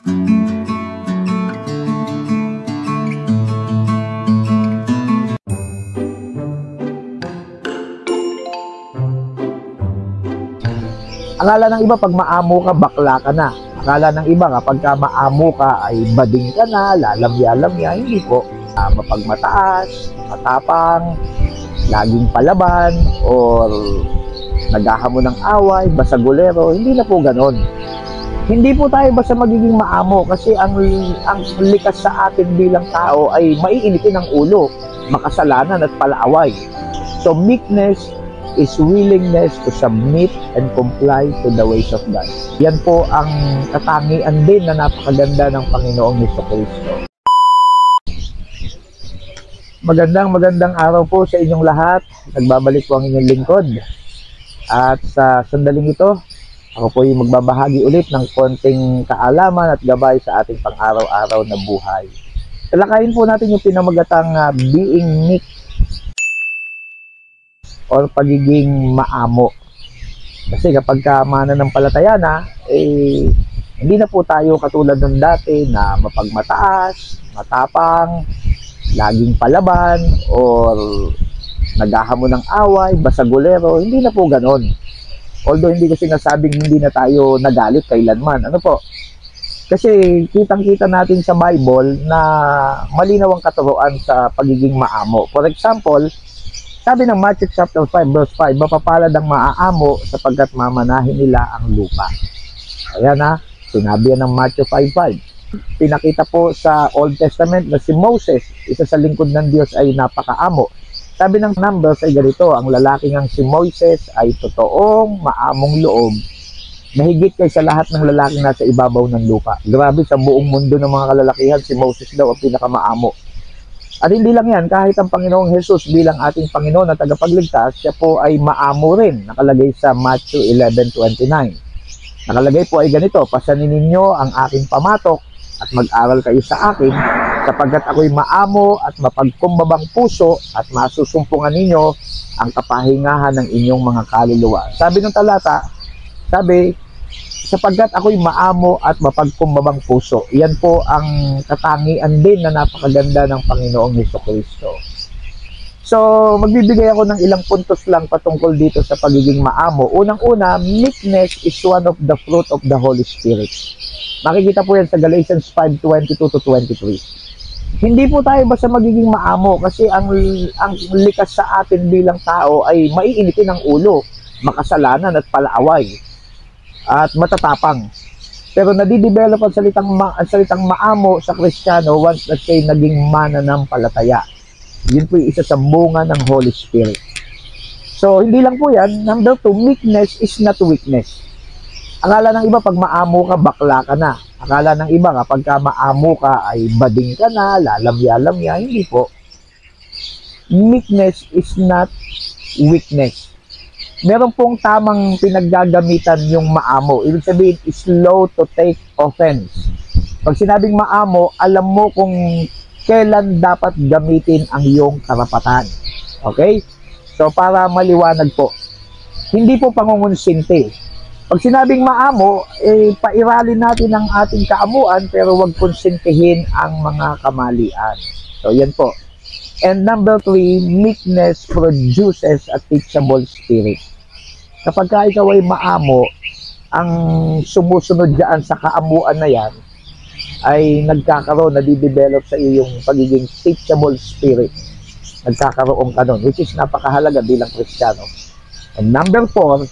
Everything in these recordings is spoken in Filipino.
Akala ng iba pag maamo ka, bakla ka na. Akala ng iba kapag ka maamo ka ay bading ka na, lalamya-lamya. Hindi po. Mapagmataas, matapang, laging palaban, or naghahamon ng away, basagulero. Hindi na po ganon. Hindi po tayo basta magiging maamo kasi ang likas sa atin bilang tao ay maiinitin ang ulo, makasalanan at palaaway. So meekness is willingness to submit and comply to the ways of God. Yan po ang katangian din na napakaganda ng Panginoong Jesucristo. Magandang araw po sa inyong lahat. Nagbabalik po ang inyong lingkod. At sa sandaling ito, ako po yung magbabahagi ulit ng konting kaalaman at gabay sa ating pang-araw-araw na buhay. Talakayin po natin yung pinamagatang being meek or pagiging maamo. Kasi kapag mananampalataya na, hindi na po tayo katulad ng dati na mapagmataas, matapang, laging palaban, or naghahamon ng away, basagulero. Hindi na po ganon. Although hindi ko sinasabing hindi na tayo nagalit kailanman. Ano po? Kasi kitang-kita natin sa Bible na malinaw ang katuruan sa pagiging maamo. For example, sabi ng Matthew chapter 5 verse 5, mapapalad ang maaamo sapagkat mamanahin nila ang lupa. Ayan na, sinabi yan ng Matthew 5:5. Pinakita po sa Old Testament na si Moses, isa sa lingkod ng Diyos, ay napakaamo. Sabi ng Numbers ay ganito, ang lalaking ang si Moses ay totoong maamong loob, mahigit kaysa lahat ng lalaking nasa ibabaw ng lupa. Grabe, sa buong mundo ng mga kalalakihan, si Moses daw ang pinakamaamo. At hindi lang yan, kahit ang Panginoong Jesus bilang ating Panginoon at tagapagligtas, siya po ay maamo rin. Nakalagay sa Matthew 11:29. Nakalagay po ay ganito, pasanin ninyo ang aking pamatok at mag-aral kayo sa akin, sapagkat ako'y maamo at mapagkumbabang puso at masusumpungan ninyo ang kapahingahan ng inyong mga kaluluwa. Sabi ng talata, sapagkat ako'y maamo at mapagkumbabang puso. Yan po ang katangian din na napakaganda ng Panginoong Jesucristo. So, magbibigay ako ng ilang puntos lang patungkol dito sa pagiging maamo. Unang-una, meekness is one of the fruit of the Holy Spirit. Makikita po yan sa Galatians 5:22-23. Hindi po tayo basta magiging maamo kasi ang likas sa atin bilang tao ay maiinitin ang ulo, makasalanan at palaaway, at matatapang. Pero nadidevelop ang salitang maamo sa Kristiyano once na siya'y naging mananampalataya. Yun po yung isa sa bunga ng Holy Spirit. So, hindi lang po yan. Number 2, meekness is not weakness. Akala ng iba pag maamo ka, bakla ka na. Akala ng iba kapag maamo ka ay bading ka na, lalamya-lamya. Hindi po. Meekness is not weakness. Meron pong tamang pinaggagamitan yung maamo. Ibig sabihin, slow to take offense. Pag sinabing maamo, alam mo kung kailan dapat gamitin ang iyong karapatan. Okay? So, para maliwanag po, hindi po pangungonsinti. Pag sinabing maamo, pairalin natin ang ating kaamuan, pero wag konsintihin ang mga kamalian. So, yan po. And number 3, meekness produces a teachable spirit. Kapag ikaw ay maamo, ang sumusunod dyan sa kaamuan na yan, ay nagkakaroon, nadidevelop sa iyo yung pagiging teachable spirit. Nagkakaroon ka nun, which is napakahalaga bilang Kristiyano. And number 4,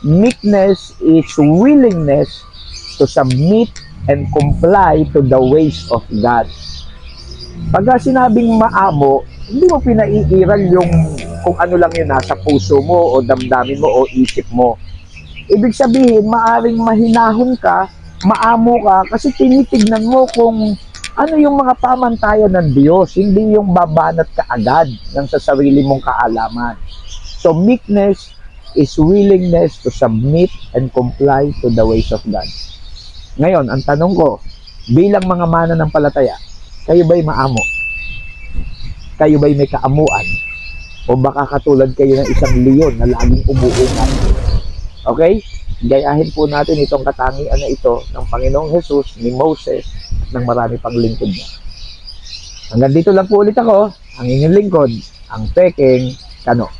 meekness is willingness to submit and comply to the ways of God. Pagka sinabing maamo, hindi mo pinaiiral yung kung ano lang yun nasa puso mo o damdamin mo o isip mo. Ibig sabihin, maaring mahinahon ka, maamo ka, kasi tinitignan mo kung ano yung mga pamantayan ng Diyos, hindi yung babanat ka agad ng sa sarili mong kaalaman. So, meekness is willingness to submit and comply to the ways of God. Ngayon, ang tanong ko, bilang mga mananampalataya, kayo ba'y maamo? Kayo ba'y may kaamuan? O baka katulad kayo ng isang leon na laging umuungan? Okay? gayahin po natin itong katangian na ito ng Panginoong Jesus, ni Moses, at ng marami pang lingkod niya. Hanggang dito lang po ulit ako, ang inyong lingkod, ang Peking Kano.